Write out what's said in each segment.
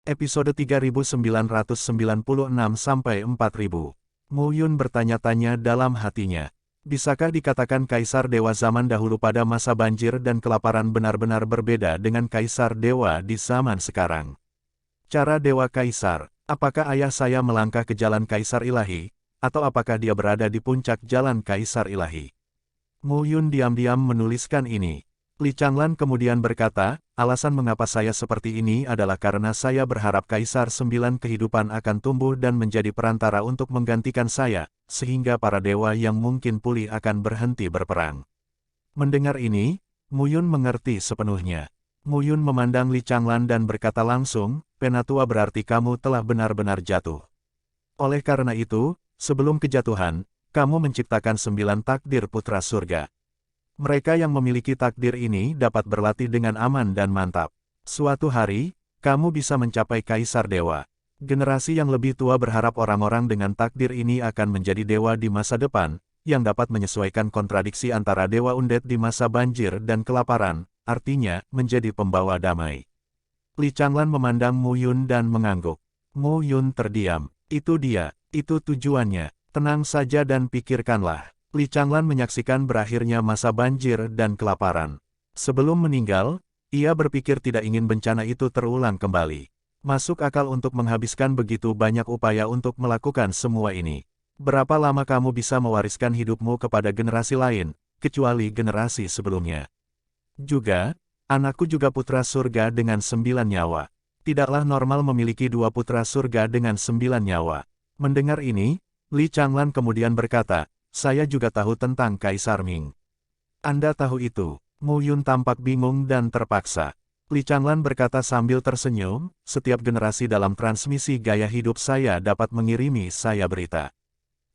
Episode 3996-4000. Mu Yun bertanya-tanya dalam hatinya. Bisakah dikatakan Kaisar Dewa zaman dahulu pada masa banjir dan kelaparan benar-benar berbeda dengan Kaisar Dewa di zaman sekarang? Cara Dewa Kaisar, apakah ayah saya melangkah ke jalan Kaisar Ilahi, atau apakah dia berada di puncak jalan Kaisar Ilahi? Mu Yun diam-diam menuliskan ini. Li Changlan kemudian berkata, alasan mengapa saya seperti ini adalah karena saya berharap Kaisar 9 kehidupan akan tumbuh dan menjadi perantara untuk menggantikan saya, sehingga para dewa yang mungkin pulih akan berhenti berperang. Mendengar ini, Mu Yun mengerti sepenuhnya. Mu Yun memandang Li Changlan dan berkata langsung, Penatua berarti kamu telah benar-benar jatuh. Oleh karena itu, sebelum kejatuhan, kamu menciptakan 9 takdir putra surga. Mereka yang memiliki takdir ini dapat berlatih dengan aman dan mantap. Suatu hari, kamu bisa mencapai Kaisar Dewa. Generasi yang lebih tua berharap orang-orang dengan takdir ini akan menjadi dewa di masa depan, yang dapat menyesuaikan kontradiksi antara dewa undead di masa banjir dan kelaparan, artinya, menjadi pembawa damai. Li Changlan memandang Mu Yun dan mengangguk. Mu Yun terdiam. Itu dia, itu tujuannya. Tenang saja dan pikirkanlah. Li Changlan menyaksikan berakhirnya masa banjir dan kelaparan. Sebelum meninggal, ia berpikir tidak ingin bencana itu terulang kembali. Masuk akal untuk menghabiskan begitu banyak upaya untuk melakukan semua ini. Berapa lama kamu bisa mewariskan hidupmu kepada generasi lain, kecuali generasi sebelumnya? Juga, anakku juga putra surga dengan 9 nyawa. Tidaklah normal memiliki 2 putra surga dengan 9 nyawa. Mendengar ini, Li Changlan kemudian berkata, saya juga tahu tentang Kaisar Ming. Anda tahu itu? Mu Yun tampak bingung dan terpaksa. Li Changlan berkata sambil tersenyum, setiap generasi dalam transmisi gaya hidup saya dapat mengirimi saya berita.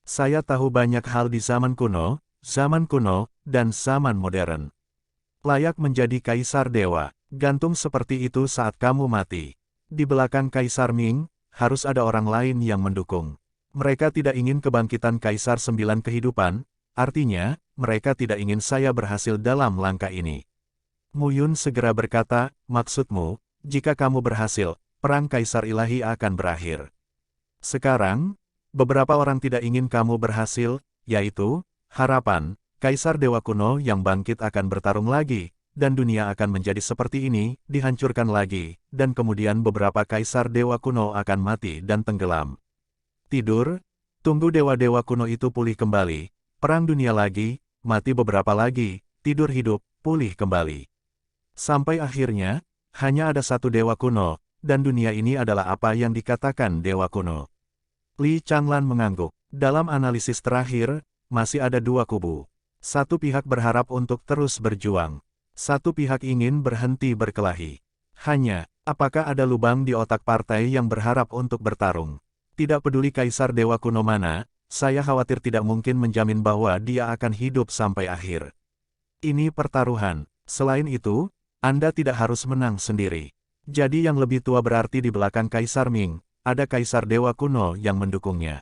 Saya tahu banyak hal di zaman kuno, dan zaman modern. Layak menjadi Kaisar Dewa, gantung seperti itu saat kamu mati. Di belakang Kaisar Ming, harus ada orang lain yang mendukung. Mereka tidak ingin kebangkitan Kaisar 9 kehidupan, artinya, mereka tidak ingin saya berhasil dalam langkah ini. Mu Yun segera berkata, maksudmu, jika kamu berhasil, perang Kaisar Ilahi akan berakhir. Sekarang, beberapa orang tidak ingin kamu berhasil, yaitu, harapan, Kaisar Dewa kuno yang bangkit akan bertarung lagi, dan dunia akan menjadi seperti ini, dihancurkan lagi, dan kemudian beberapa Kaisar Dewa kuno akan mati dan tenggelam. Tidur, tunggu dewa-dewa kuno itu pulih kembali, perang dunia lagi, mati beberapa lagi, tidur hidup, pulih kembali. Sampai akhirnya, hanya ada satu dewa kuno, dan dunia ini adalah apa yang dikatakan dewa kuno. Li Changlan mengangguk. Dalam analisis terakhir, masih ada 2 kubu. Satu pihak berharap untuk terus berjuang. Satu pihak ingin berhenti berkelahi. Hanya, apakah ada lubang di otak partai yang berharap untuk bertarung? Tidak peduli Kaisar Dewa kuno mana, saya khawatir tidak mungkin menjamin bahwa dia akan hidup sampai akhir. Ini pertaruhan. Selain itu, Anda tidak harus menang sendiri. Jadi yang lebih tua berarti di belakang Kaisar Ming, ada Kaisar Dewa kuno yang mendukungnya.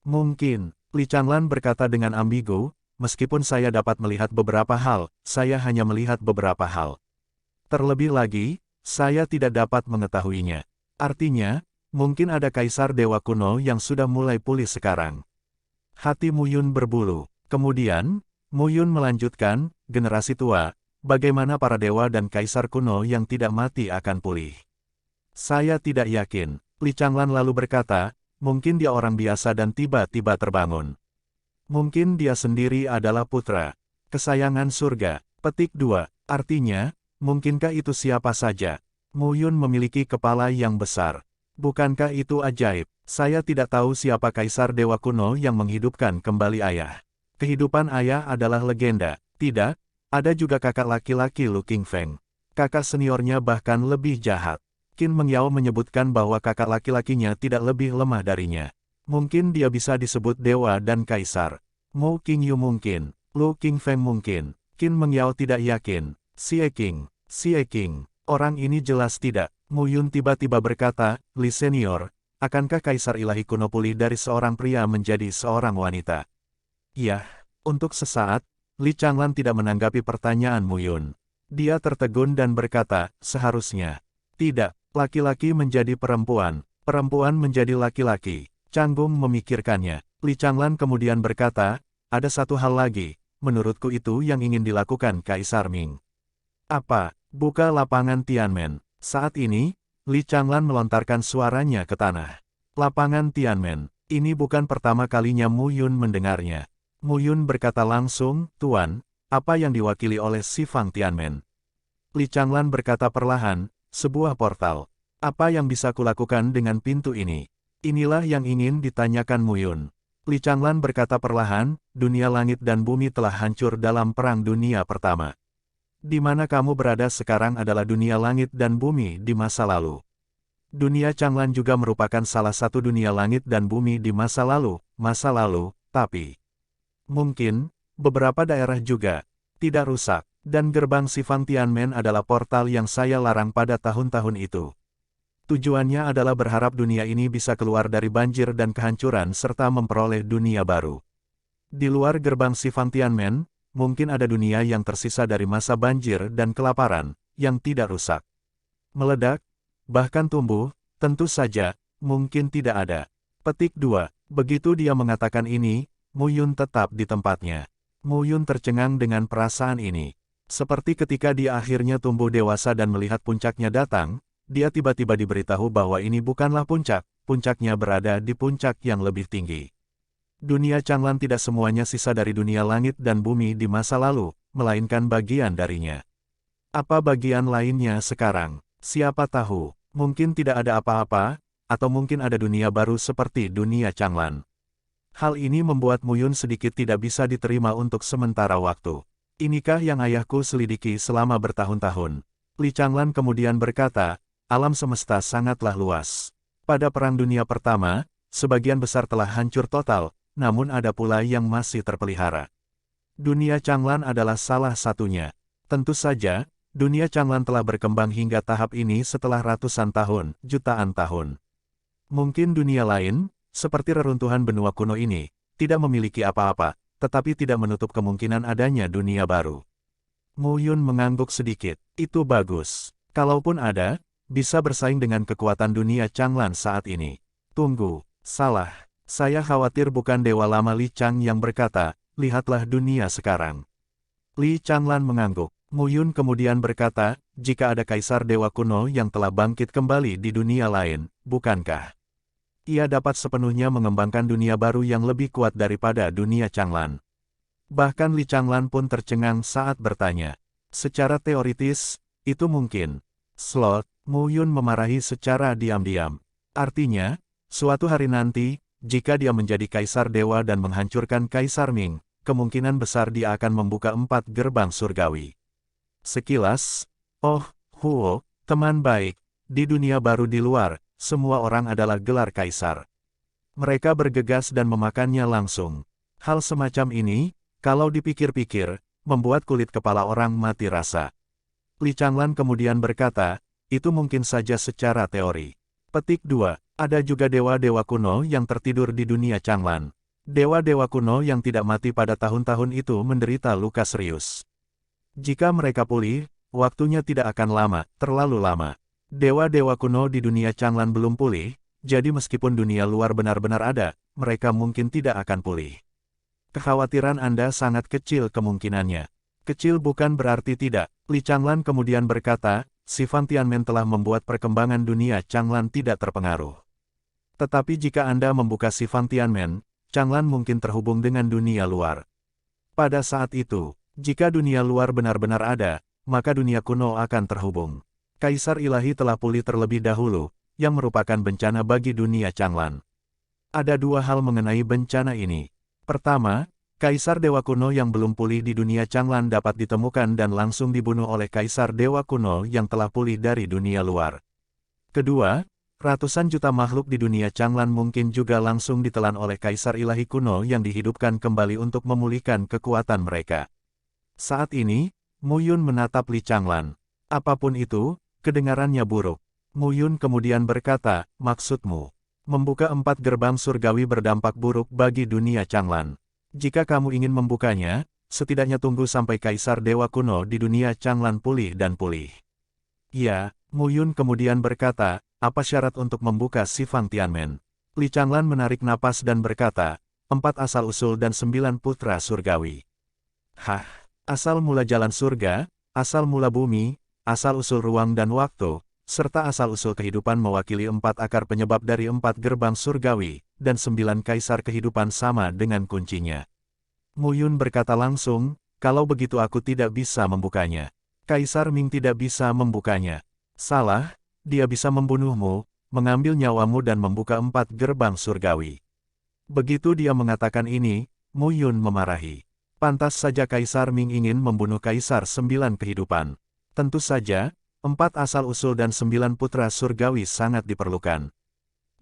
Mungkin, Li Changlan berkata dengan ambigu, meskipun saya dapat melihat beberapa hal, saya hanya melihat beberapa hal. Terlebih lagi, saya tidak dapat mengetahuinya. Artinya, mungkin ada Kaisar Dewa kuno yang sudah mulai pulih sekarang. Hati Mu Yun berbulu. Kemudian, Mu Yun melanjutkan, generasi tua, bagaimana para dewa dan Kaisar kuno yang tidak mati akan pulih? Saya tidak yakin. Li Changlan lalu berkata, mungkin dia orang biasa dan tiba-tiba terbangun. Mungkin dia sendiri adalah putra kesayangan surga. Petik 2. Artinya, mungkinkah itu siapa saja? Mu Yun memiliki kepala yang besar. Bukankah itu ajaib? Saya tidak tahu siapa Kaisar Dewa kuno yang menghidupkan kembali ayah. Kehidupan ayah adalah legenda. Tidak, ada juga kakak laki-laki Lu Qingfeng. Kakak seniornya bahkan lebih jahat. Qin Mengyao menyebutkan bahwa kakak laki-lakinya tidak lebih lemah darinya. Mungkin dia bisa disebut dewa dan kaisar. Mo Qingyu mungkin, Lu Qingfeng mungkin. Qin Mengyao tidak yakin. Xie Qing, orang ini jelas tidak. Mu Yun tiba-tiba berkata, Li Senior, akankah Kaisar Ilahi kuno pulih dari seorang pria menjadi seorang wanita? Yah, untuk sesaat, Li Changlan tidak menanggapi pertanyaan Mu Yun. Dia tertegun dan berkata, seharusnya. Tidak, Laki-laki menjadi perempuan, perempuan menjadi laki-laki. Canggung memikirkannya. Li Changlan kemudian berkata, ada satu hal lagi, menurutku itu yang ingin dilakukan Kaisar Ming. Apa? Buka lapangan Tianmen. Saat ini, Li Changlan melontarkan suaranya ke tanah. Lapangan Tianmen. Ini bukan pertama kalinya Mu Yun mendengarnya. Mu Yun berkata langsung, Tuan, apa yang diwakili oleh Si Fang Tianmen? Li Changlan berkata perlahan, sebuah portal. Apa yang bisa kulakukan dengan pintu ini? Inilah yang ingin ditanyakan Mu Yun. Li Changlan berkata perlahan, dunia langit dan bumi telah hancur dalam Perang Dunia Pertama. Di mana kamu berada sekarang adalah dunia langit dan bumi di masa lalu. Dunia Changlan juga merupakan salah satu dunia langit dan bumi di masa lalu, tapi mungkin, beberapa daerah juga tidak rusak, dan gerbang Si Fang Tianmen adalah portal yang saya larang pada tahun-tahun itu. Tujuannya adalah berharap dunia ini bisa keluar dari banjir dan kehancuran serta memperoleh dunia baru. Di luar gerbang Si Fang Tianmen, mungkin ada dunia yang tersisa dari masa banjir dan kelaparan, yang tidak rusak. Meledak, bahkan tumbuh, tentu saja, mungkin tidak ada. Petik 2. Begitu dia mengatakan ini, Mu Yun tetap di tempatnya. Mu Yun tercengang dengan perasaan ini. Seperti ketika dia akhirnya tumbuh dewasa dan melihat puncaknya datang, dia tiba-tiba diberitahu bahwa ini bukanlah puncak, puncaknya berada di puncak yang lebih tinggi. Dunia Changlan tidak semuanya sisa dari dunia langit dan bumi di masa lalu, melainkan bagian darinya. Apa bagian lainnya sekarang? Siapa tahu, mungkin tidak ada apa-apa, atau mungkin ada dunia baru seperti dunia Changlan. Hal ini membuat Mu Yun sedikit tidak bisa diterima untuk sementara waktu. Inikah yang ayahku selidiki selama bertahun-tahun? Li Changlan kemudian berkata, alam semesta sangatlah luas. Pada Perang Dunia Pertama, sebagian besar telah hancur total, namun ada pula yang masih terpelihara. Dunia Changlan adalah salah satunya. Tentu saja, dunia Changlan telah berkembang hingga tahap ini setelah ratusan tahun, jutaan tahun. Mungkin dunia lain, seperti reruntuhan benua kuno ini, tidak memiliki apa-apa, tetapi tidak menutup kemungkinan adanya dunia baru. Mu Yun mengangguk sedikit. Itu bagus. Kalaupun ada, bisa bersaing dengan kekuatan dunia Changlan saat ini. Tunggu, salah. Saya khawatir bukan Dewa Lama Li Chang yang berkata, lihatlah dunia sekarang. Li Changlan mengangguk. Mu Yun kemudian berkata, jika ada kaisar dewa kuno yang telah bangkit kembali di dunia lain, bukankah ia dapat sepenuhnya mengembangkan dunia baru yang lebih kuat daripada dunia Changlan? Bahkan Li Changlan pun tercengang saat bertanya. Secara teoritis, itu mungkin. Slot, Mu Yun memarahi secara diam-diam. Artinya, suatu hari nanti, jika dia menjadi kaisar dewa dan menghancurkan Kaisar Ming, kemungkinan besar dia akan membuka 4 gerbang surgawi. Sekilas, oh, Huo, teman baik, di dunia baru di luar, semua orang adalah gelar kaisar. Mereka bergegas dan memakannya langsung. Hal semacam ini, kalau dipikir-pikir, membuat kulit kepala orang mati rasa. Li Changlan kemudian berkata, itu mungkin saja secara teori. Petik 2. Ada juga dewa-dewa kuno yang tertidur di dunia Changlan. Dewa-dewa kuno yang tidak mati pada tahun-tahun itu menderita luka serius. Jika mereka pulih, waktunya tidak akan lama, terlalu lama. Dewa-dewa kuno di dunia Changlan belum pulih, jadi meskipun dunia luar benar-benar ada, mereka mungkin tidak akan pulih. Kekhawatiran Anda sangat kecil kemungkinannya. Kecil bukan berarti tidak. Li Changlan kemudian berkata, Si Fang Tianmen telah membuat perkembangan dunia Changlan tidak terpengaruh. Tetapi jika Anda membuka Si Fang Tianmen, Changlan mungkin terhubung dengan dunia luar. Pada saat itu, jika dunia luar benar-benar ada, maka dunia kuno akan terhubung. Kaisar ilahi telah pulih terlebih dahulu, yang merupakan bencana bagi dunia Changlan. Ada 2 hal mengenai bencana ini. Pertama, Kaisar Dewa Kuno yang belum pulih di dunia Changlan dapat ditemukan dan langsung dibunuh oleh Kaisar Dewa Kuno yang telah pulih dari dunia luar. Kedua, ratusan juta makhluk di dunia Changlan mungkin juga langsung ditelan oleh Kaisar Ilahi Kuno yang dihidupkan kembali untuk memulihkan kekuatan mereka. Saat ini, Mu Yun menatap Li Changlan. Apapun itu, kedengarannya buruk. Mu Yun kemudian berkata, maksudmu, membuka 4 gerbang surgawi berdampak buruk bagi dunia Changlan. Jika kamu ingin membukanya, setidaknya tunggu sampai Kaisar Dewa Kuno di dunia Changlan pulih dan pulih. Ya, Mu Yun kemudian berkata, apa syarat untuk membuka Sifang Tianmen? Li Changlan menarik napas dan berkata, 4 asal-usul dan 9 putra surgawi. Hah? Asal mula jalan surga, asal mula bumi, asal-usul ruang dan waktu, serta asal-usul kehidupan mewakili 4 akar penyebab dari 4 gerbang surgawi, dan 9 kaisar kehidupan sama dengan kuncinya. Mu Yun berkata langsung, kalau begitu aku tidak bisa membukanya. Kaisar Ming tidak bisa membukanya. Salah, dia bisa membunuhmu, mengambil nyawamu dan membuka 4 gerbang surgawi. Begitu dia mengatakan ini, Mu Yun memarahi. Pantas saja Kaisar Ming ingin membunuh Kaisar 9 kehidupan. Tentu saja, 4 asal-usul dan 9 putra surgawi sangat diperlukan.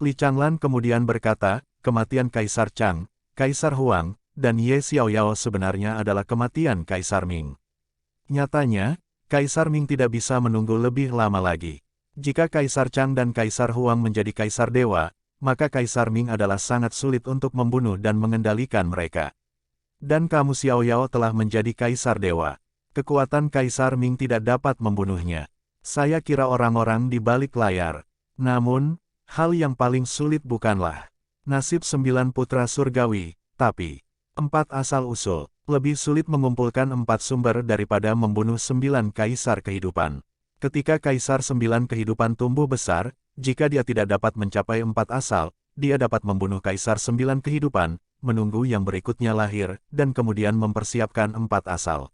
Li Changlan kemudian berkata, kematian Kaisar Chang, Kaisar Huang, dan Ye Xiaoyao sebenarnya adalah kematian Kaisar Ming. Nyatanya, Kaisar Ming tidak bisa menunggu lebih lama lagi. Jika Kaisar Chang dan Kaisar Huang menjadi Kaisar Dewa, maka Kaisar Ming adalah sangat sulit untuk membunuh dan mengendalikan mereka. Dan kamu Xiaoyao telah menjadi Kaisar Dewa. Kekuatan Kaisar Ming tidak dapat membunuhnya. Saya kira orang-orang di balik layar. Namun, hal yang paling sulit bukanlah nasib 9 putra surgawi, tapi 4 asal-usul. Lebih sulit mengumpulkan 4 sumber daripada membunuh 9 kaisar kehidupan. Ketika kaisar 9 kehidupan tumbuh besar, jika dia tidak dapat mencapai 4 asal, dia dapat membunuh kaisar 9 kehidupan, menunggu yang berikutnya lahir, dan kemudian mempersiapkan 4 asal.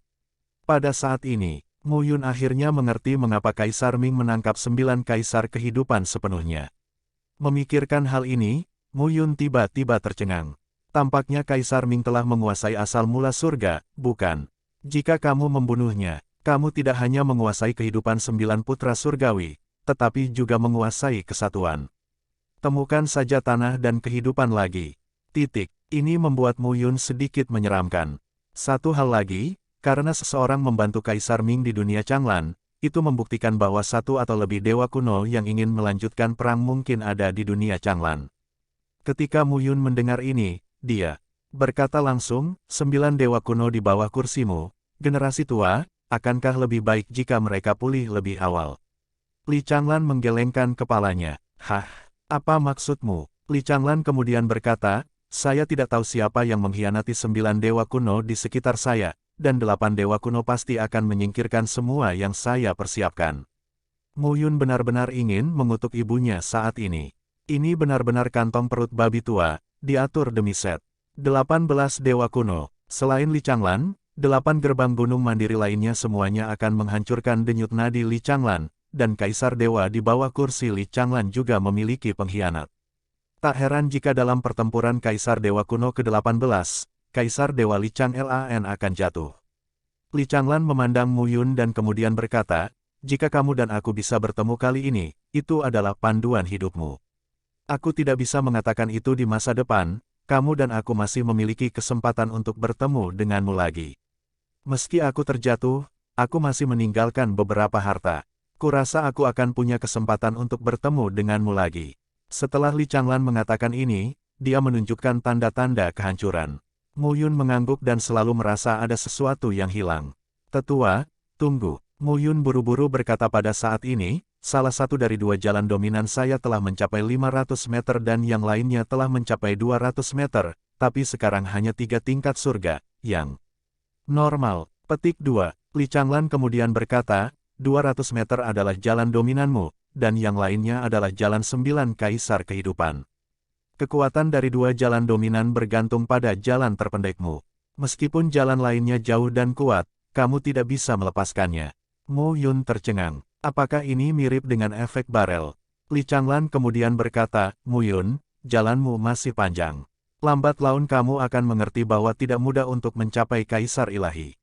Pada saat ini, Mu Yun akhirnya mengerti mengapa Kaisar Ming menangkap 9 kaisar kehidupan sepenuhnya. Memikirkan hal ini, Mu Yun tiba-tiba tercengang. Tampaknya Kaisar Ming telah menguasai asal mula surga, bukan? Jika kamu membunuhnya, kamu tidak hanya menguasai kehidupan 9 putra surgawi, tetapi juga menguasai kesatuan. Temukan saja tanah dan kehidupan lagi. Titik. Ini membuat Mu Yun sedikit menyeramkan. Satu hal lagi, karena seseorang membantu Kaisar Ming di dunia Changlan, itu membuktikan bahwa satu atau lebih dewa kuno yang ingin melanjutkan perang mungkin ada di dunia Changlan. Ketika Mu Yun mendengar ini, dia berkata langsung, 9 dewa kuno di bawah kursimu, generasi tua, akankah lebih baik jika mereka pulih lebih awal? Li Changlan menggelengkan kepalanya. Hah, apa maksudmu? Li Changlan kemudian berkata, saya tidak tahu siapa yang mengkhianati 9 dewa kuno di sekitar saya, dan 8 dewa kuno pasti akan menyingkirkan semua yang saya persiapkan. Mu Yun benar-benar ingin mengutuk ibunya saat ini. Ini benar-benar kantong perut babi tua, diatur demi set. 18 dewa kuno, selain Li Changlan, 8 gerbang gunung mandiri lainnya semuanya akan menghancurkan denyut nadi Li Changlan, dan Kaisar Dewa di bawah kursi Li Changlan juga memiliki pengkhianat. Tak heran jika dalam pertempuran Kaisar Dewa kuno ke-18, Kaisar Dewa Li Changlan akan jatuh. Li Changlan memandang Mu Yun dan kemudian berkata, jika kamu dan aku bisa bertemu kali ini, itu adalah panduan hidupmu. Aku tidak bisa mengatakan itu di masa depan, kamu dan aku masih memiliki kesempatan untuk bertemu denganmu lagi. Meski aku terjatuh, aku masih meninggalkan beberapa harta. Kurasa aku akan punya kesempatan untuk bertemu denganmu lagi. Setelah Li Changlan mengatakan ini, dia menunjukkan tanda-tanda kehancuran. Mu Yun mengangguk dan selalu merasa ada sesuatu yang hilang. Tetua, tunggu. Mu Yun buru-buru berkata pada saat ini, salah satu dari 2 jalan dominan saya telah mencapai 500 meter dan yang lainnya telah mencapai 200 meter, tapi sekarang hanya 3 tingkat surga, yang normal. Petik 2. Li Changlan kemudian berkata, 200 meter adalah jalan dominanmu, dan yang lainnya adalah jalan 9 kaisar kehidupan. Kekuatan dari 2 jalan dominan bergantung pada jalan terpendekmu. Meskipun jalan lainnya jauh dan kuat, kamu tidak bisa melepaskannya. Mu Yun tercengang. Apakah ini mirip dengan efek barel? Li Changlan kemudian berkata, Mu Yun, jalanmu masih panjang. Lambat laun kamu akan mengerti bahwa tidak mudah untuk mencapai kaisar ilahi.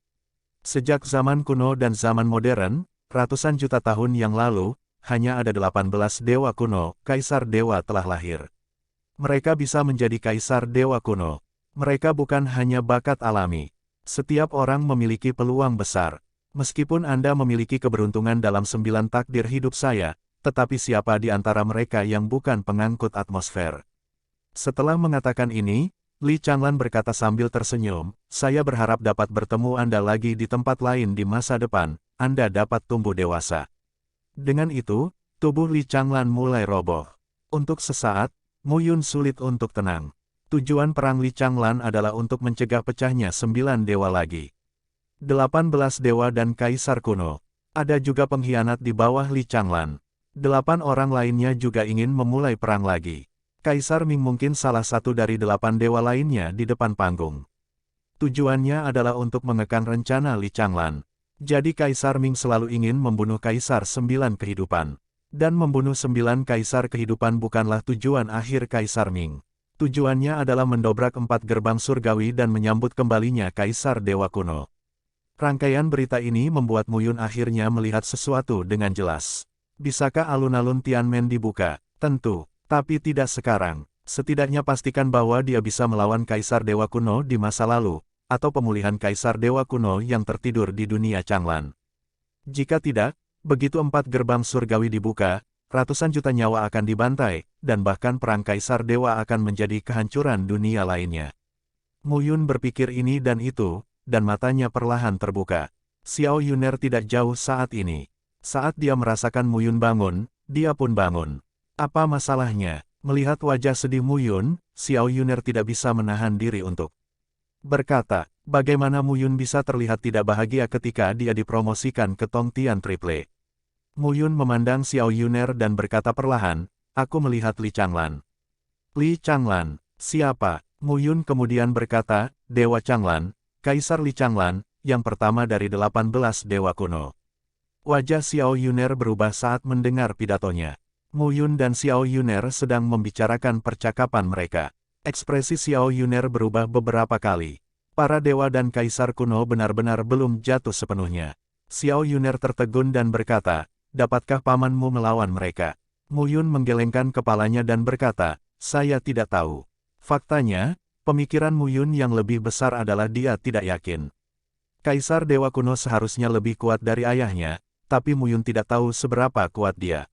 Sejak zaman kuno dan zaman modern, ratusan juta tahun yang lalu, hanya ada 18 dewa kuno, kaisar dewa telah lahir. Mereka bisa menjadi kaisar dewa kuno. Mereka bukan hanya bakat alami. Setiap orang memiliki peluang besar. Meskipun Anda memiliki keberuntungan dalam 9 takdir hidup saya, tetapi siapa di antara mereka yang bukan pengangkut atmosfer? Setelah mengatakan ini, Li Changlan berkata sambil tersenyum, saya berharap dapat bertemu Anda lagi di tempat lain di masa depan, Anda dapat tumbuh dewasa. Dengan itu, tubuh Li Changlan mulai roboh. Untuk sesaat, Mu Yun sulit untuk tenang. Tujuan perang Li Changlan adalah untuk mencegah pecahnya 9 dewa lagi. 18 dewa dan kaisar kuno. Ada juga pengkhianat di bawah Li Changlan. 8 orang lainnya juga ingin memulai perang lagi. Kaisar Ming mungkin salah satu dari 8 dewa lainnya di depan panggung. Tujuannya adalah untuk mengekang rencana Li Changlan. Jadi Kaisar Ming selalu ingin membunuh Kaisar 9 kehidupan. Dan membunuh 9 Kaisar kehidupan bukanlah tujuan akhir Kaisar Ming. Tujuannya adalah mendobrak 4 gerbang surgawi dan menyambut kembalinya Kaisar Dewa Kuno. Rangkaian berita ini membuat Mu Yun akhirnya melihat sesuatu dengan jelas. Bisakah alun-alun Tianmen dibuka? Tentu, tapi tidak sekarang. Setidaknya pastikan bahwa dia bisa melawan Kaisar Dewa Kuno di masa lalu, atau pemulihan Kaisar Dewa Kuno yang tertidur di dunia Changlan. Jika tidak, begitu 4 gerbang surgawi dibuka, ratusan juta nyawa akan dibantai, dan bahkan perang Kaisar Dewa akan menjadi kehancuran dunia lainnya. Mu Yun berpikir ini dan itu, dan matanya perlahan terbuka. Xiao Yuner tidak jauh saat ini. Saat dia merasakan Mu Yun bangun, dia pun bangun. Apa masalahnya? Melihat wajah sedih Mu Yun, Xiao Yuner tidak bisa menahan diri untuk berkata, bagaimana Mu Yun bisa terlihat tidak bahagia ketika dia dipromosikan ke Tongtian Triple. Mu Yun memandang Xiao Yuner dan berkata perlahan, aku melihat Li Changlan. Li Changlan, siapa? Mu Yun kemudian berkata, Dewa Changlan, Kaisar Li Changlan, yang pertama dari 18 dewa kuno. Wajah Xiao Yuner berubah saat mendengar pidatonya. Mu Yun dan Xiao Yuner sedang membicarakan percakapan mereka. Ekspresi Xiao Yuner berubah beberapa kali. Para dewa dan kaisar kuno benar-benar belum jatuh sepenuhnya. Xiao Yuner tertegun dan berkata, dapatkah pamanmu melawan mereka? Mu Yun menggelengkan kepalanya dan berkata, saya tidak tahu. Faktanya, pemikiran Mu Yun yang lebih besar adalah dia tidak yakin. Kaisar Dewa Kuno seharusnya lebih kuat dari ayahnya, tapi Mu Yun tidak tahu seberapa kuat dia.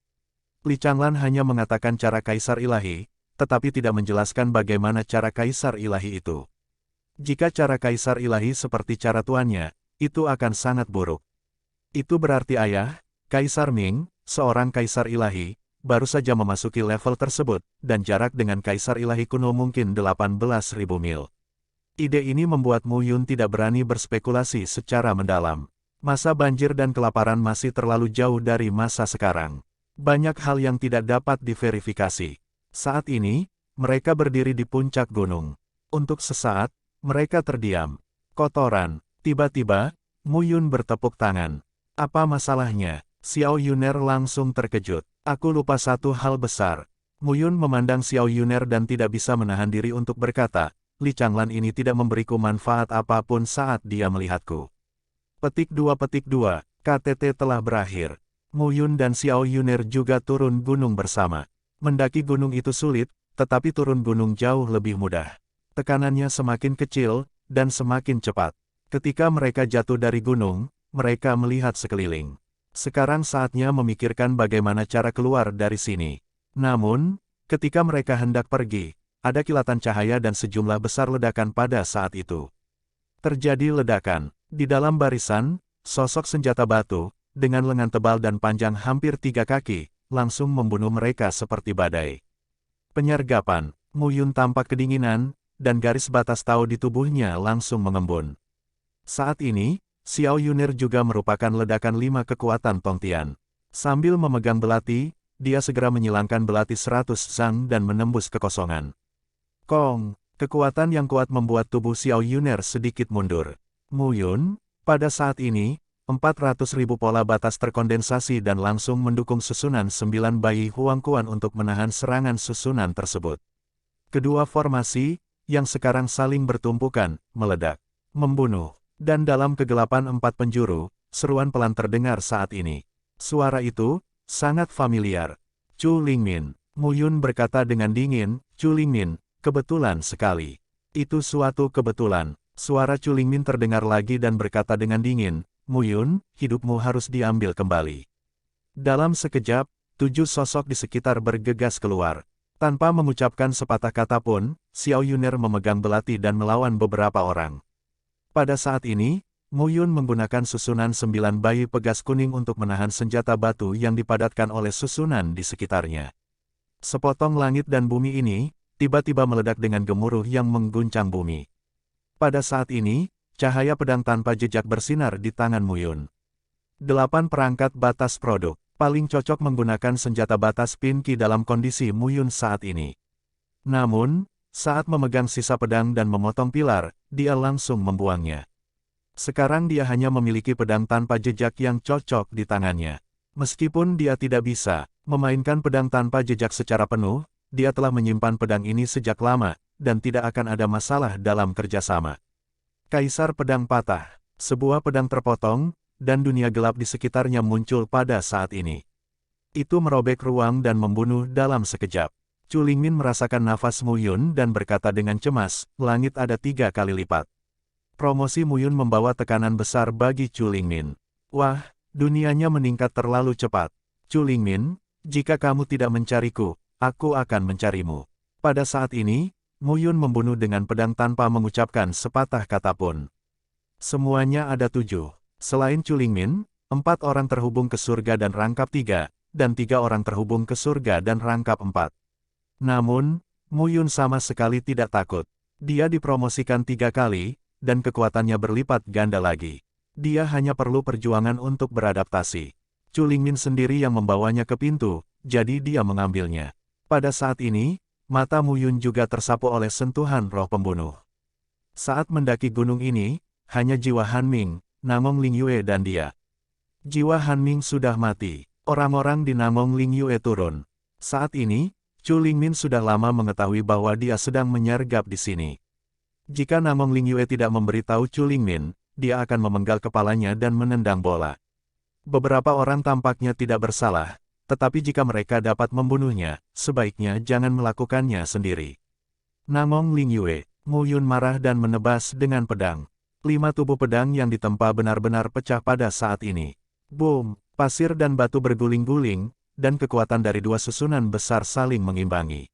Li Changlan hanya mengatakan cara Kaisar Ilahi, tetapi tidak menjelaskan bagaimana cara Kaisar Ilahi itu. Jika cara Kaisar Ilahi seperti cara tuannya, itu akan sangat buruk. Itu berarti ayah, Kaisar Ming, seorang Kaisar Ilahi, baru saja memasuki level tersebut, dan jarak dengan Kaisar Ilahi kuno mungkin 18.000 mil. Ide ini membuat Mu Yun tidak berani berspekulasi secara mendalam. Masa banjir dan kelaparan masih terlalu jauh dari masa sekarang. Banyak hal yang tidak dapat diverifikasi. Saat ini, mereka berdiri di puncak gunung. Untuk sesaat, mereka terdiam. Kotoran. Tiba-tiba, Mu Yun bertepuk tangan. Apa masalahnya? Xiao Yuner langsung terkejut. Aku lupa satu hal besar. Mu Yun memandang Xiao Yuner dan tidak bisa menahan diri untuk berkata, Li Changlan ini tidak memberiku manfaat apapun saat dia melihatku. Petik 2 KTT telah berakhir. Mu Yun dan Xiao Yuner juga turun gunung bersama. Mendaki gunung itu sulit, tetapi turun gunung jauh lebih mudah. Tekanannya semakin kecil, dan semakin cepat. Ketika mereka jatuh dari gunung, mereka melihat sekeliling. Sekarang saatnya memikirkan bagaimana cara keluar dari sini. Namun, ketika mereka hendak pergi, ada kilatan cahaya dan sejumlah besar ledakan pada saat itu. Terjadi ledakan. Di dalam barisan, sosok senjata batu, dengan lengan tebal dan panjang hampir 3 kaki, langsung membunuh mereka seperti badai. Penyergapan. Mu Yun tampak kedinginan, dan garis batas Tao di tubuhnya langsung mengembun. Saat ini, Xiao Yuner juga merupakan ledakan 5 kekuatan Tongtian. Sambil memegang belati, dia segera menyilangkan belati 100 zang dan menembus kekosongan. Kong, kekuatan yang kuat membuat tubuh Xiao Yuner sedikit mundur. Mu Yun, pada saat ini, 400.000 pola batas terkondensasi dan langsung mendukung susunan 9 bayi Huangquan untuk menahan serangan susunan tersebut. Kedua formasi, yang sekarang saling bertumpukan, meledak, membunuh. Dan dalam kegelapan 4 penjuru, seruan pelan terdengar saat ini. Suara itu, sangat familiar. Chu Lingmin. Mu Yun berkata dengan dingin, Chu Lingmin, kebetulan sekali. Itu suatu kebetulan. Suara Chu Lingmin terdengar lagi dan berkata dengan dingin, Mu Yun, hidupmu harus diambil kembali. Dalam sekejap, 7 sosok di sekitar bergegas keluar. Tanpa mengucapkan sepatah kata pun, Xiao Yuner memegang belati dan melawan beberapa orang. Pada saat ini, Mu Yun menggunakan susunan 9 bayi pegas kuning untuk menahan senjata batu yang dipadatkan oleh susunan di sekitarnya. Sepotong langit dan bumi ini, tiba-tiba meledak dengan gemuruh yang mengguncang bumi. Pada saat ini, cahaya pedang tanpa jejak bersinar di tangan Mu Yun. 8 perangkat batas produk, paling cocok menggunakan senjata batas Pinky dalam kondisi Mu Yun saat ini. Namun, saat memegang sisa pedang dan memotong pilar, dia langsung membuangnya. Sekarang dia hanya memiliki pedang tanpa jejak yang cocok di tangannya. Meskipun dia tidak bisa memainkan pedang tanpa jejak secara penuh, dia telah menyimpan pedang ini sejak lama, dan tidak akan ada masalah dalam kerjasama. Kaisar Pedang Patah, sebuah pedang terpotong, dan dunia gelap di sekitarnya muncul pada saat ini. Itu merobek ruang dan membunuh dalam sekejap. Chu Lingmin merasakan nafas Mu Yun dan berkata dengan cemas, langit ada 3 kali lipat. Promosi Mu Yun membawa tekanan besar bagi Chu Lingmin. Wah, dunianya meningkat terlalu cepat. Chu Lingmin, jika kamu tidak mencariku, aku akan mencarimu. Pada saat ini, Mu Yun membunuh dengan pedang tanpa mengucapkan sepatah kata pun. Semuanya ada 7. Selain Chu Lingmin, 4 orang terhubung ke surga dan rangkap 3, dan 3 orang terhubung ke surga dan rangkap 4. Namun, Mu Yun sama sekali tidak takut. Dia dipromosikan 3 kali, dan kekuatannya berlipat ganda lagi. Dia hanya perlu perjuangan untuk beradaptasi. Chu Lingmin sendiri yang membawanya ke pintu, jadi dia mengambilnya. Pada saat ini, mata Mu Yun juga tersapu oleh sentuhan roh pembunuh. Saat mendaki gunung ini, hanya jiwa Han Ming, Namong Ling Yue dan dia. Jiwa Han Ming sudah mati. Orang-orang di Namong Ling Yue turun. Saat ini, Chu Lingmin sudah lama mengetahui bahwa dia sedang menyergap di sini. Jika Namong Ling Yue tidak memberitahu Chu Lingmin, dia akan memenggal kepalanya dan menendang bola. Beberapa orang tampaknya tidak bersalah, tetapi jika mereka dapat membunuhnya, sebaiknya jangan melakukannya sendiri. Namong Ling Yue, Mu Yun marah dan menebas dengan pedang. 5 tubuh pedang yang ditempa benar-benar pecah pada saat ini. Boom, pasir dan batu berguling-guling, dan kekuatan dari 2 susunan besar saling mengimbangi.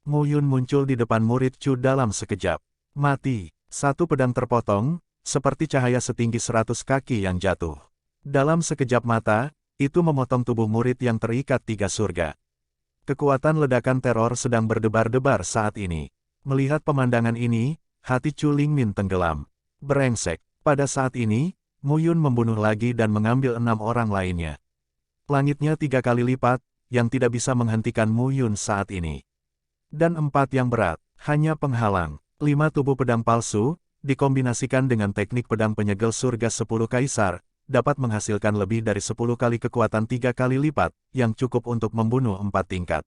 Mu Yun muncul di depan murid Chu dalam sekejap. Mati, 1 pedang terpotong, seperti cahaya setinggi 100 kaki yang jatuh. Dalam sekejap mata, itu memotong tubuh murid yang terikat 3 surga. Kekuatan ledakan teror sedang berdebar-debar saat ini. Melihat pemandangan ini, hati Chu Lingmin tenggelam. Brengsek, pada saat ini, Mu Yun membunuh lagi dan mengambil 6 orang lainnya. Langitnya 3 kali lipat, yang tidak bisa menghentikan Mu Yun saat ini. Dan 4 yang berat, hanya penghalang. 5 tubuh pedang palsu, dikombinasikan dengan teknik pedang penyegel surga 10 kaisar, dapat menghasilkan lebih dari 10 kali kekuatan 3 kali lipat, yang cukup untuk membunuh 4 tingkat.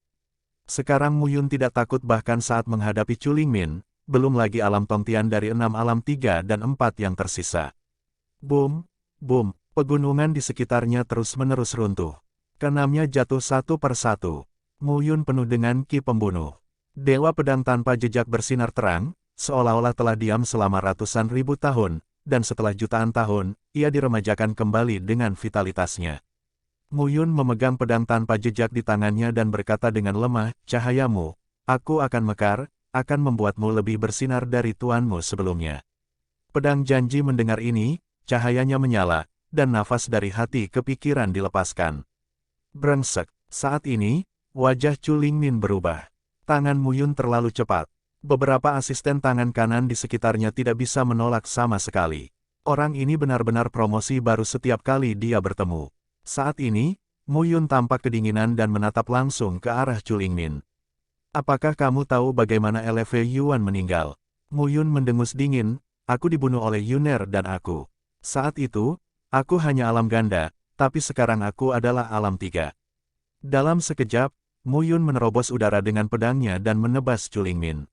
Sekarang Mu Yun tidak takut bahkan saat menghadapi Chu Lingmin, belum lagi alam Tongtian dari 6 alam 3 dan 4 yang tersisa. Boom, boom, pegunungan di sekitarnya terus-menerus runtuh. Keenamnya jatuh satu per satu. Mu Yun penuh dengan ki pembunuh. Dewa pedang tanpa jejak bersinar terang, seolah-olah telah diam selama ratusan ribu tahun, dan setelah jutaan tahun, ia diremajakan kembali dengan vitalitasnya. Mu Yun memegang pedang tanpa jejak di tangannya dan berkata dengan lemah, cahayamu, aku akan mekar, akan membuatmu lebih bersinar dari tuanmu sebelumnya. Pedang janji mendengar ini, cahayanya menyala, dan nafas dari hati kepikiran dilepaskan. Brengsek, saat ini, wajah Chu Lingmin berubah. Tangan Mu Yun terlalu cepat. Beberapa asisten tangan kanan di sekitarnya tidak bisa menolak sama sekali. Orang ini benar-benar promosi baru setiap kali dia bertemu. Saat ini, Mu Yun tampak kedinginan dan menatap langsung ke arah Chu Lingmin. Apakah kamu tahu bagaimana LV Yuan meninggal? Mu Yun mendengus dingin, aku dibunuh oleh Yuner dan aku. Saat itu, aku hanya alam ganda, tapi sekarang aku adalah alam 3. Dalam sekejap, Mu Yun menerobos udara dengan pedangnya dan menebas Chu Lingmin.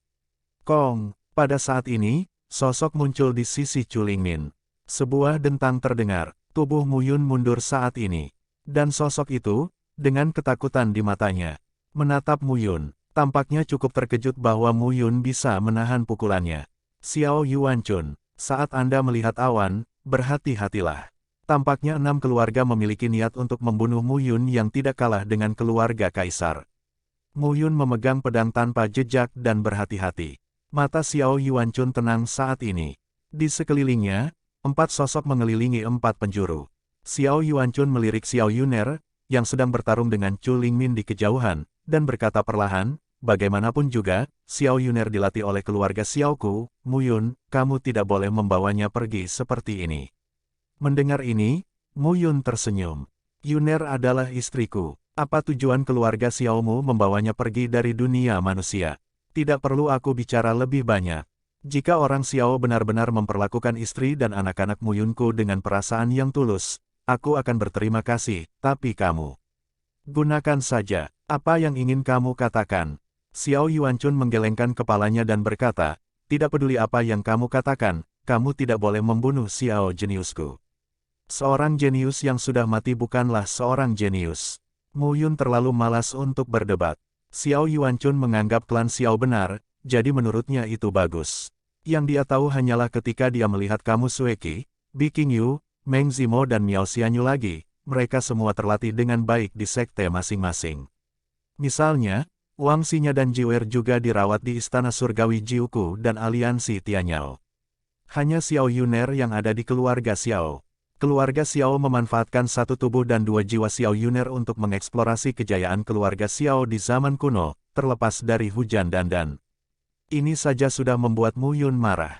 Kong, pada saat ini, sosok muncul di sisi Chu Lingmin. Sebuah dentang terdengar, tubuh Mu Yun mundur saat ini. Dan sosok itu, dengan ketakutan di matanya, menatap Mu Yun. Tampaknya cukup terkejut bahwa Mu Yun bisa menahan pukulannya. Xiao Yuanchun, saat Anda melihat awan, berhati-hatilah. Tampaknya 6 keluarga memiliki niat untuk membunuh Mu Yun yang tidak kalah dengan keluarga kaisar. Mu Yun memegang pedang tanpa jejak dan berhati-hati. Mata Xiao Yuanchun tenang saat ini. Di sekelilingnya, 4 sosok mengelilingi 4 penjuru. Xiao Yuanchun melirik Xiao Yuner, yang sedang bertarung dengan Chu Lingmin di kejauhan, dan berkata perlahan, bagaimanapun juga, Xiao Yuner dilatih oleh keluarga Xiaoku, Mu Yun, kamu tidak boleh membawanya pergi seperti ini. Mendengar ini, Mu Yun tersenyum. Yuner adalah istriku. Apa tujuan keluarga Xiaomu membawanya pergi dari dunia manusia? Tidak perlu aku bicara lebih banyak. Jika orang Xiao benar-benar memperlakukan istri dan anak-anak Mu Yunku dengan perasaan yang tulus, aku akan berterima kasih, tapi kamu gunakan saja apa yang ingin kamu katakan. Xiao Yuanchun menggelengkan kepalanya dan berkata, tidak peduli apa yang kamu katakan, kamu tidak boleh membunuh Xiao jeniusku. Seorang jenius yang sudah mati bukanlah seorang jenius. Mu Yun terlalu malas untuk berdebat. Xiao Yuanchun menganggap klan Xiao benar, jadi menurutnya itu bagus. Yang dia tahu hanyalah ketika dia melihat kamu Sueki, Bi Qingyu, Meng Zimo dan Miao Xianyu lagi, mereka semua terlatih dengan baik di sekte masing-masing. Misalnya, Wang Xinya dan Jiwer juga dirawat di Istana Surgawi Jiuku dan Aliansi Tianyao. Hanya Xiao Yuner yang ada di keluarga Xiao. Keluarga Xiao memanfaatkan satu tubuh dan dua jiwa Xiao Yuner untuk mengeksplorasi kejayaan keluarga Xiao di zaman kuno, terlepas dari hujan dandan. Ini saja sudah membuat Mu Yun marah.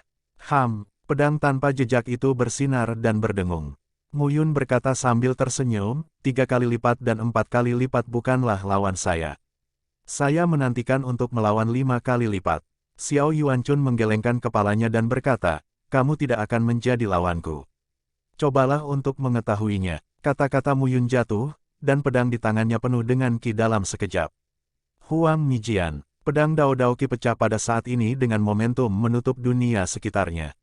Pedang tanpa jejak itu bersinar dan berdengung. Mu Yun berkata sambil tersenyum, 3 kali lipat dan 4 kali lipat bukanlah lawan saya. Saya menantikan untuk melawan 5 kali lipat. Xiao Yuanchun menggelengkan kepalanya dan berkata, kamu tidak akan menjadi lawanku. Cobalah untuk mengetahuinya. Kata-kata Mu Yun jatuh, dan pedang di tangannya penuh dengan ki dalam sekejap. Huang Mijian. Pedang Dao Dao Qi pecah pada saat ini dengan momentum menutup dunia sekitarnya.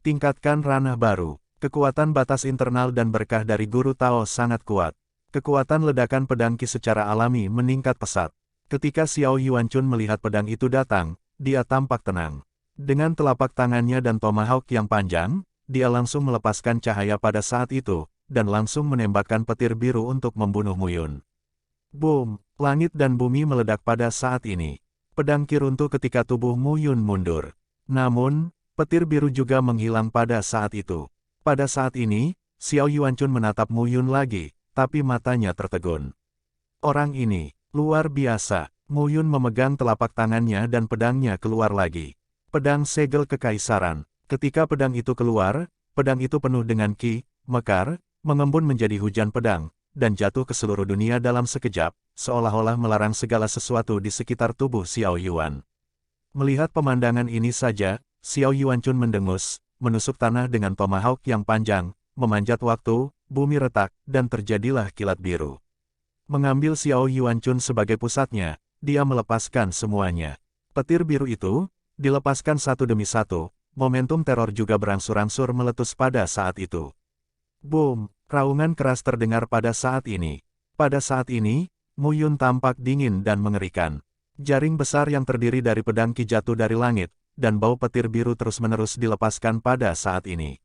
Tingkatkan ranah baru. Kekuatan batas internal dan berkah dari Guru Tao sangat kuat. Kekuatan ledakan pedang Qi secara alami meningkat pesat. Ketika Xiao Yuanchun melihat pedang itu datang, dia tampak tenang. Dengan telapak tangannya dan tomahawk yang panjang, dia langsung melepaskan cahaya pada saat itu, dan langsung menembakkan petir biru untuk membunuh Mu Yun. Boom! Langit dan bumi meledak pada saat ini. Pedang Qi runtuh ketika tubuh Mu Yun mundur. Namun, petir biru juga menghilang pada saat itu. Pada saat ini, Xiao Yuanchun menatap Mu Yun lagi, tapi matanya tertegun. Orang ini, luar biasa. Mu Yun memegang telapak tangannya dan pedangnya keluar lagi. Pedang segel kekaisaran. Ketika pedang itu keluar, pedang itu penuh dengan ki, mekar, mengembun menjadi hujan pedang, dan jatuh ke seluruh dunia dalam sekejap, seolah-olah melarang segala sesuatu di sekitar tubuh Xiao Yuan. Melihat pemandangan ini saja, Xiao Yuanchun mendengus, menusuk tanah dengan tomahawk yang panjang, memanjat waktu, bumi retak, dan terjadilah kilat biru. Mengambil Xiao Yuanchun sebagai pusatnya, dia melepaskan semuanya. Petir biru itu, dilepaskan satu demi satu, momentum teror juga berangsur-angsur meletus pada saat itu. Boom! Raungan keras terdengar pada saat ini. Pada saat ini, Mu Yun tampak dingin dan mengerikan. Jaring besar yang terdiri dari pedang Qi jatuh dari langit, dan bau petir biru terus-menerus dilepaskan pada saat ini.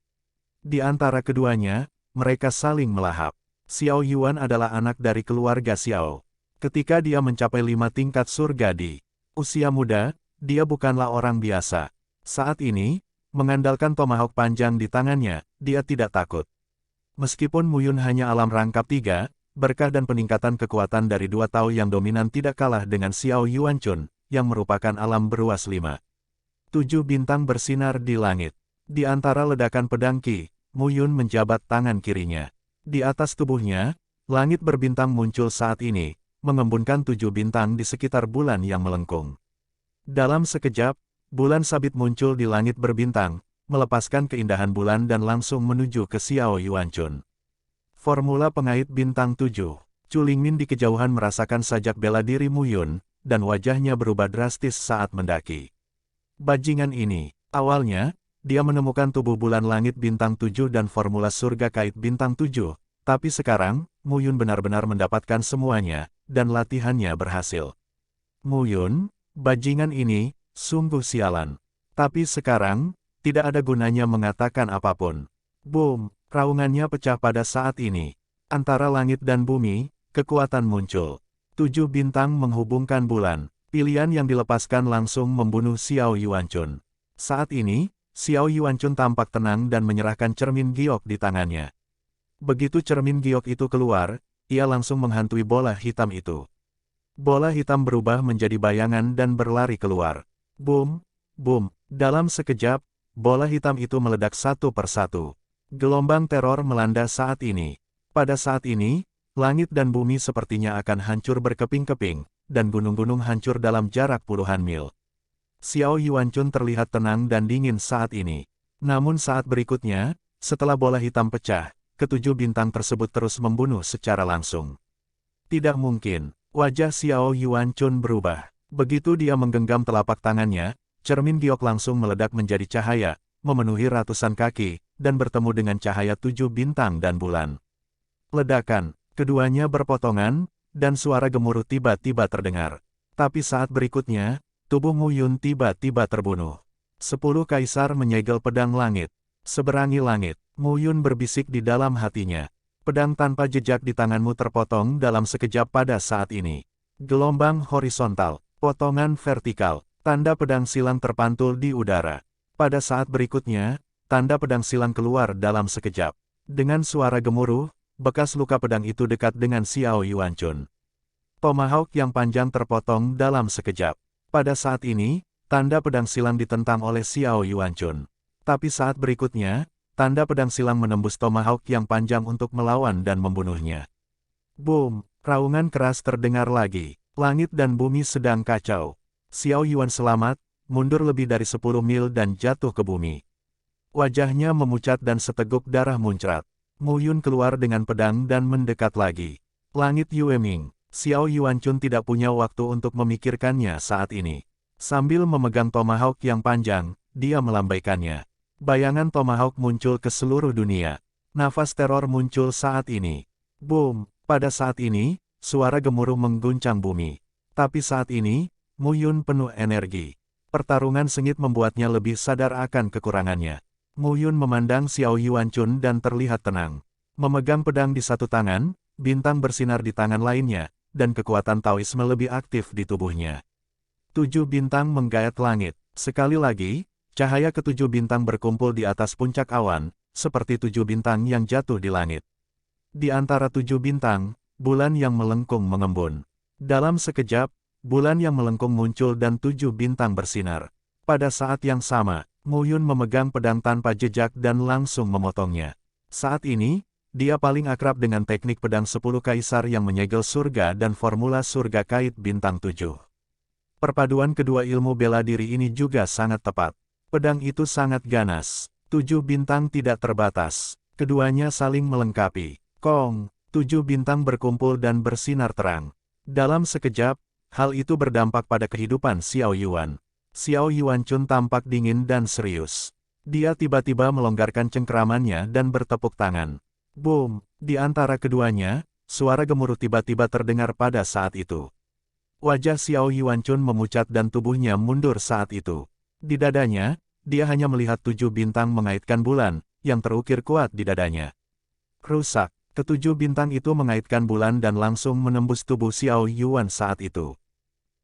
Di antara keduanya, mereka saling melahap. Xiao Yuan adalah anak dari keluarga Xiao. Ketika dia mencapai 5 tingkat surga di usia muda, dia bukanlah orang biasa. Saat ini, mengandalkan tomahawk panjang di tangannya, dia tidak takut. Meskipun Mu Yun hanya alam rangkap 3, berkah dan peningkatan kekuatan dari 2 Tao yang dominan tidak kalah dengan Xiao Yuanchun, yang merupakan alam beruas 5. 7 bintang bersinar di langit. Di antara ledakan pedang Qi, Mu Yun menjabat tangan kirinya. Di atas tubuhnya, langit berbintang muncul saat ini, mengembunkan 7 bintang di sekitar bulan yang melengkung. Dalam sekejap, bulan sabit muncul di langit berbintang, melepaskan keindahan bulan dan langsung menuju ke Xiao Yuanchun. Formula pengait bintang 7. Chu Lingmin di kejauhan merasakan sajak bela diri Mu Yun, dan wajahnya berubah drastis saat mendaki. Bajingan ini, awalnya, dia menemukan tubuh bulan langit bintang 7 dan formula surga kait bintang 7, tapi sekarang, Mu Yun benar-benar mendapatkan semuanya, dan latihannya berhasil. Mu Yun, bajingan ini, sungguh sialan. Tapi sekarang, tidak ada gunanya mengatakan apapun. Boom! Raungannya pecah pada saat ini. Antara langit dan bumi, kekuatan muncul. 7 bintang menghubungkan bulan. Pilihan yang dilepaskan langsung membunuh Xiao Yuanchun. Saat ini, Xiao Yuanchun tampak tenang dan menyerahkan cermin giok di tangannya. Begitu cermin giok itu keluar, ia langsung menghantui bola hitam itu. Bola hitam berubah menjadi bayangan dan berlari keluar. Boom, boom, dalam sekejap, bola hitam itu meledak satu persatu. Gelombang teror melanda saat ini. Pada saat ini, langit dan bumi sepertinya akan hancur berkeping-keping, dan gunung-gunung hancur dalam jarak puluhan mil. Xiao Yuanchun terlihat tenang dan dingin saat ini. Namun saat berikutnya, setelah bola hitam pecah, ketujuh bintang tersebut terus membunuh secara langsung. Tidak mungkin, wajah Xiao Yuanchun berubah. Begitu dia menggenggam telapak tangannya, cermin giok langsung meledak menjadi cahaya, memenuhi ratusan kaki, dan bertemu dengan cahaya tujuh bintang dan bulan. Ledakan, keduanya berpotongan, dan suara gemuruh tiba-tiba terdengar. Tapi saat berikutnya, tubuh Mu Yun tiba-tiba terbunuh. 10 kaisar menyegel pedang langit. Seberangi langit, Mu Yun berbisik di dalam hatinya. Pedang tanpa jejak di tanganmu terpotong dalam sekejap pada saat ini. Gelombang horizontal, potongan vertikal, tanda pedang silang terpantul di udara. Pada saat berikutnya, tanda pedang silang keluar dalam sekejap. Dengan suara gemuruh, bekas luka pedang itu dekat dengan Xiao Yuanchun. Tomahawk yang panjang terpotong dalam sekejap. Pada saat ini, tanda pedang silang ditentang oleh Xiao Yuanchun. Tapi saat berikutnya, tanda pedang silang menembus tomahawk yang panjang untuk melawan dan membunuhnya. Boom! Raungan keras terdengar lagi. Langit dan bumi sedang kacau. Xiao Yuan selamat, mundur lebih dari 10 mil dan jatuh ke bumi. Wajahnya memucat dan seteguk darah muncrat. Mu Yun keluar dengan pedang dan mendekat lagi. Langit Yueming, Xiao Yuanchun tidak punya waktu untuk memikirkannya saat ini. Sambil memegang tomahawk yang panjang, dia melambaikannya. Bayangan tomahawk muncul ke seluruh dunia. Nafas teror muncul saat ini. Boom! Pada saat ini, suara gemuruh mengguncang bumi. Tapi saat ini, Mu Yun penuh energi. Pertarungan sengit membuatnya lebih sadar akan kekurangannya. Mu Yun memandang Xiao Yuanchun dan terlihat tenang. Memegang pedang di satu tangan, bintang bersinar di tangan lainnya, dan kekuatan Taoisme lebih aktif di tubuhnya. 7 bintang menggayat langit. Sekali lagi, cahaya ketujuh bintang berkumpul di atas puncak awan, seperti 7 bintang yang jatuh di langit. Di antara 7 bintang, bulan yang melengkung mengembun. Dalam sekejap, bulan yang melengkung muncul dan 7 bintang bersinar. Pada saat yang sama, Mu Yun memegang pedang tanpa jejak dan langsung memotongnya. Saat ini, dia paling akrab dengan teknik pedang 10 kaisar yang menyegel surga dan formula surga kait bintang 7. Perpaduan kedua ilmu bela diri ini juga sangat tepat. Pedang itu sangat ganas. 7 bintang tidak terbatas. Keduanya saling melengkapi. Kong, 7 bintang berkumpul dan bersinar terang. Dalam sekejap, hal itu berdampak pada kehidupan Xiao Yuan. Xiao Yuanchun tampak dingin dan serius. Dia tiba-tiba melonggarkan cengkeramannya dan bertepuk tangan. Boom! Di antara keduanya, suara gemuruh tiba-tiba terdengar pada saat itu. Wajah Xiao Yuanchun memucat dan tubuhnya mundur saat itu. Di dadanya, dia hanya melihat 7 bintang mengaitkan bulan, yang terukir kuat di dadanya. Rusak, ketujuh bintang itu mengaitkan bulan dan langsung menembus tubuh Xiao Yuan saat itu.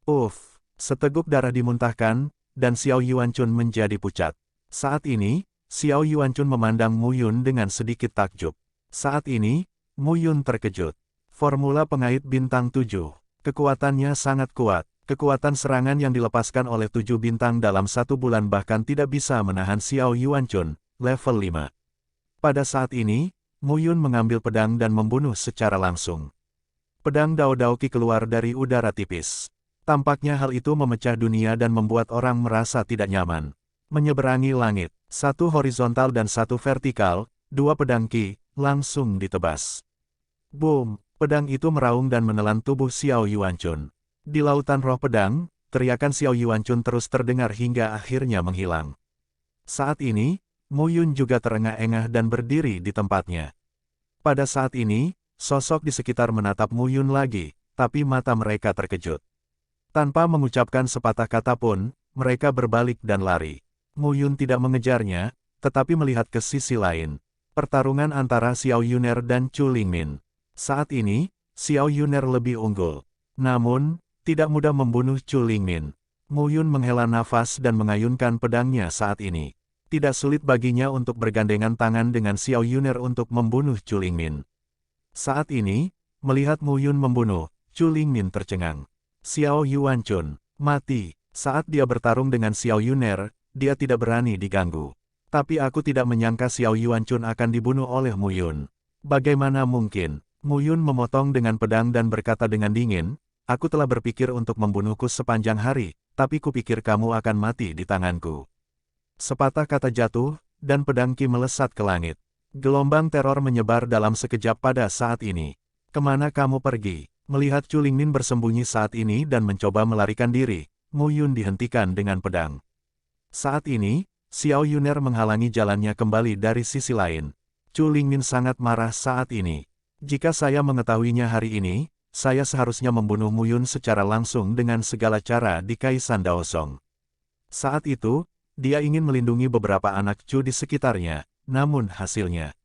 Uff, seteguk darah dimuntahkan, dan Xiao Yuanchun menjadi pucat. Saat ini, Xiao Yuanchun memandang Mu Yun dengan sedikit takjub. Saat ini, Mu Yun terkejut. Formula pengait bintang 7. Kekuatannya sangat kuat. Kekuatan serangan yang dilepaskan oleh 7 bintang dalam 1 bulan bahkan tidak bisa menahan Xiao Yuanchun, level 5. Pada saat ini, Mu Yun mengambil pedang dan membunuh secara langsung. Pedang Dao Daoqi keluar dari udara tipis. Tampaknya hal itu memecah dunia dan membuat orang merasa tidak nyaman. Menyeberangi langit, 1 horizontal dan 1 vertikal, 2 pedang Qi, langsung ditebas. Boom! Pedang itu meraung dan menelan tubuh Xiao Yuanchun. Di lautan roh pedang, teriakan Xiao Yuanchun terus terdengar hingga akhirnya menghilang. Saat ini, Mu Yun juga terengah-engah dan berdiri di tempatnya. Pada saat ini, sosok di sekitar menatap Mu Yun lagi, tapi mata mereka terkejut. Tanpa mengucapkan sepatah kata pun, mereka berbalik dan lari. Mu Yun tidak mengejarnya, tetapi melihat ke sisi lain. Pertarungan antara Xiao Yuner dan Chu Lingmin. Saat ini, Xiao Yuner lebih unggul. Namun, tidak mudah membunuh Chu Lingmin. Mu Yun menghela nafas dan mengayunkan pedangnya saat ini. Tidak sulit baginya untuk bergandengan tangan dengan Xiao Yuner untuk membunuh Chu Lingmin. Saat ini, melihat Mu Yun membunuh, Chu Lingmin tercengang. Xiao Yuanchun, mati. Saat dia bertarung dengan Xiao Yuner, dia tidak berani diganggu. Tapi aku tidak menyangka Xiao Yuanchun akan dibunuh oleh Mu Yun. Bagaimana mungkin? Mu Yun memotong dengan pedang dan berkata dengan dingin, aku telah berpikir untuk membunuhku sepanjang hari, tapi kupikir kamu akan mati di tanganku. Sepatah kata jatuh, dan pedang Qi melesat ke langit. Gelombang teror menyebar dalam sekejap pada saat ini. Kemana kamu pergi? Melihat Chu Lingmin bersembunyi saat ini dan mencoba melarikan diri, Mu Yun dihentikan dengan pedang. Saat ini, Xiao Yuner menghalangi jalannya kembali dari sisi lain. Chu Lingmin sangat marah saat ini. Jika saya mengetahuinya hari ini, saya seharusnya membunuh Mu Yun secara langsung dengan segala cara di Kaisan Daosong. Saat itu, dia ingin melindungi beberapa anak Chu di sekitarnya, namun hasilnya.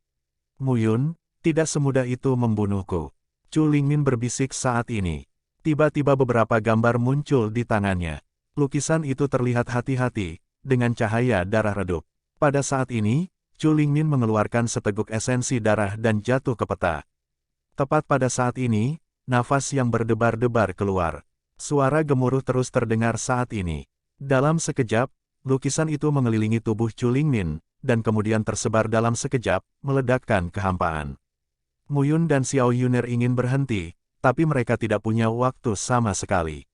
Mu Yun, tidak semudah itu membunuhku. Chu Lingmin berbisik saat ini. Tiba-tiba beberapa gambar muncul di tangannya. Lukisan itu terlihat hati-hati, dengan cahaya darah redup. Pada saat ini, Chu Lingmin mengeluarkan seteguk esensi darah dan jatuh ke peta. Tepat pada saat ini, nafas yang berdebar-debar keluar. Suara gemuruh terus terdengar saat ini. Dalam sekejap, lukisan itu mengelilingi tubuh Chu Lingmin, dan kemudian tersebar dalam sekejap, meledakkan kehampaan. Mu Yun dan Xiao Yuner ingin berhenti, tapi mereka tidak punya waktu sama sekali.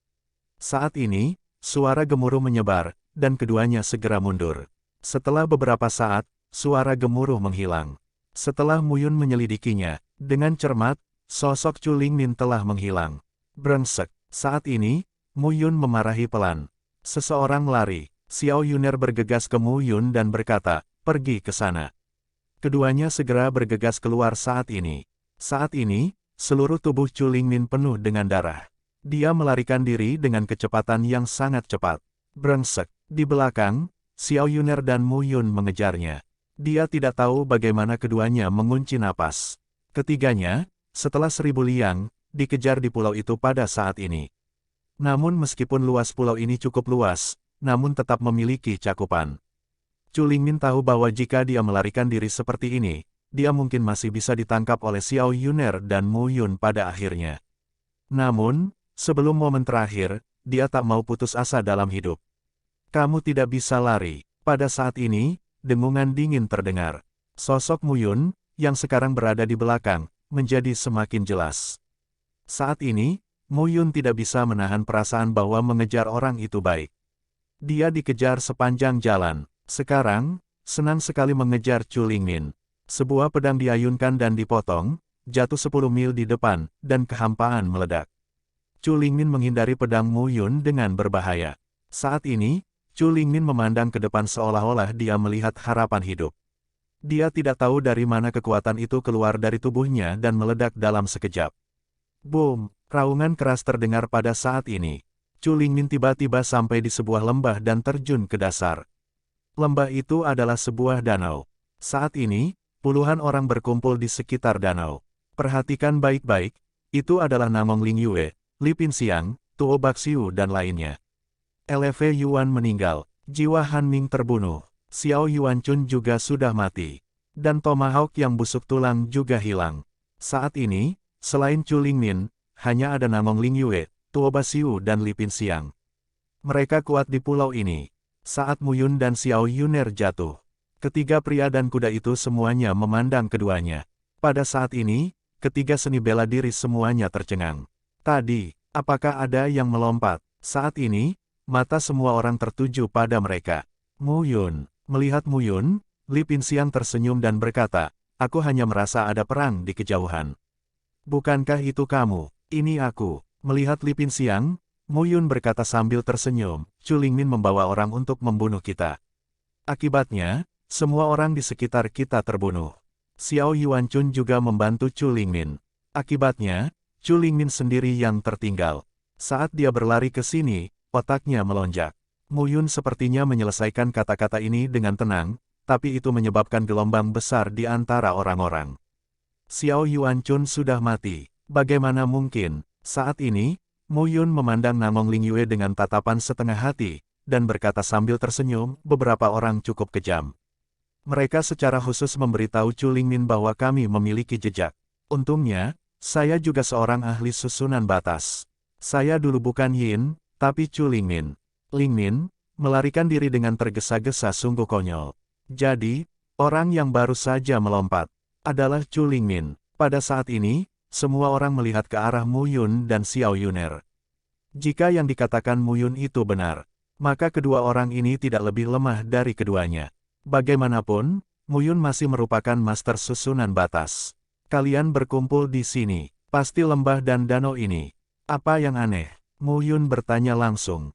Saat ini, suara gemuruh menyebar, dan keduanya segera mundur. Setelah beberapa saat, suara gemuruh menghilang. Setelah Mu Yun menyelidikinya, dengan cermat, sosok Chu Lingmin telah menghilang. Brengsek. Saat ini, Mu Yun memarahi pelan. Seseorang lari. Xiao Yuner bergegas ke Mu Yun dan berkata, pergi ke sana. Keduanya segera bergegas keluar saat ini. Saat ini, seluruh tubuh Chu Lingmin penuh dengan darah. Dia melarikan diri dengan kecepatan yang sangat cepat. Brengsek. Di belakang, Xiao Yuner dan Mu Yun mengejarnya. Dia tidak tahu bagaimana keduanya mengunci napas. Ketiganya, setelah 1000 liang, dikejar di pulau itu pada saat ini. Namun meskipun luas pulau ini cukup luas, namun tetap memiliki cakupan. Chu Lingmin tahu bahwa jika dia melarikan diri seperti ini, dia mungkin masih bisa ditangkap oleh Xiao Yuner dan Mu Yun pada akhirnya. Namun, sebelum momen terakhir, dia tak mau putus asa dalam hidup. Kamu tidak bisa lari. Pada saat ini, dengungan dingin terdengar. Sosok Mu Yun, yang sekarang berada di belakang, menjadi semakin jelas. Saat ini, Mu Yun tidak bisa menahan perasaan bahwa mengejar orang itu baik. Dia dikejar sepanjang jalan. Sekarang, senang sekali mengejar Chu Lingmin. Sebuah pedang diayunkan dan dipotong, jatuh 10 mil di depan, dan kehampaan meledak. Chu Lingmin menghindari pedang Mu Yun dengan berbahaya. Saat ini, Chu Lingmin memandang ke depan seolah-olah dia melihat harapan hidup. Dia tidak tahu dari mana kekuatan itu keluar dari tubuhnya dan meledak dalam sekejap. Boom! Raungan keras terdengar pada saat ini. Chu Lingmin tiba-tiba sampai di sebuah lembah dan terjun ke dasar. Lembah itu adalah sebuah danau. Saat ini, puluhan orang berkumpul di sekitar danau. Perhatikan baik-baik, itu adalah Namong Ling Yue, Li Pinxiang, Tuo Baxiu dan lainnya. LV Yuan meninggal, jiwa Han Ming terbunuh, Xiao Yuanchun juga sudah mati. Dan Tomahawk yang busuk tulang juga hilang. Saat ini, selain Chu Lingmin, hanya ada Namong Ling Yue, Tuo Baxiu dan Li Pinxiang. Mereka kuat di pulau ini. Saat Mu Yun dan Xiao Yuner jatuh, ketiga pria dan kuda itu semuanya memandang keduanya. Pada saat ini, ketiga seni bela diri semuanya tercengang. Tadi, apakah ada yang melompat? Saat ini, mata semua orang tertuju pada mereka. Mu Yun. Melihat Mu Yun, Li Pinxiang tersenyum dan berkata, aku hanya merasa ada perang di kejauhan. Bukankah itu kamu? Ini aku. Melihat Li Pinxiang, Mu Yun berkata sambil tersenyum, Chu Lingmin membawa orang untuk membunuh kita. Akibatnya, semua orang di sekitar kita terbunuh. Xiao Yuanchun juga membantu Chu Lingmin. Akibatnya, Chu Lingmin sendiri yang tertinggal. Saat dia berlari ke sini, otaknya melonjak. Mu Yun sepertinya menyelesaikan kata-kata ini dengan tenang, tapi itu menyebabkan gelombang besar di antara orang-orang. Xiao Yuanchun sudah mati. Bagaimana mungkin? Saat ini, Mu Yun memandang Namong Ling Yue dengan tatapan setengah hati, dan berkata sambil tersenyum, beberapa orang cukup kejam. Mereka secara khusus memberitahu Chu Lingmin bahwa kami memiliki jejak. Untungnya, saya juga seorang ahli susunan batas. Saya dulu bukan Yin, tapi Chu Lingmin. Lingmin, melarikan diri dengan tergesa-gesa sungguh konyol. Jadi, orang yang baru saja melompat adalah Chu Lingmin. Pada saat ini, semua orang melihat ke arah Mu Yun dan Xiao Yuner. Jika yang dikatakan Mu Yun itu benar, maka kedua orang ini tidak lebih lemah dari keduanya. Bagaimanapun, Mu Yun masih merupakan master susunan batas. Kalian berkumpul di sini, pasti lembah dan danau ini. Apa yang aneh? Mu Yun bertanya langsung.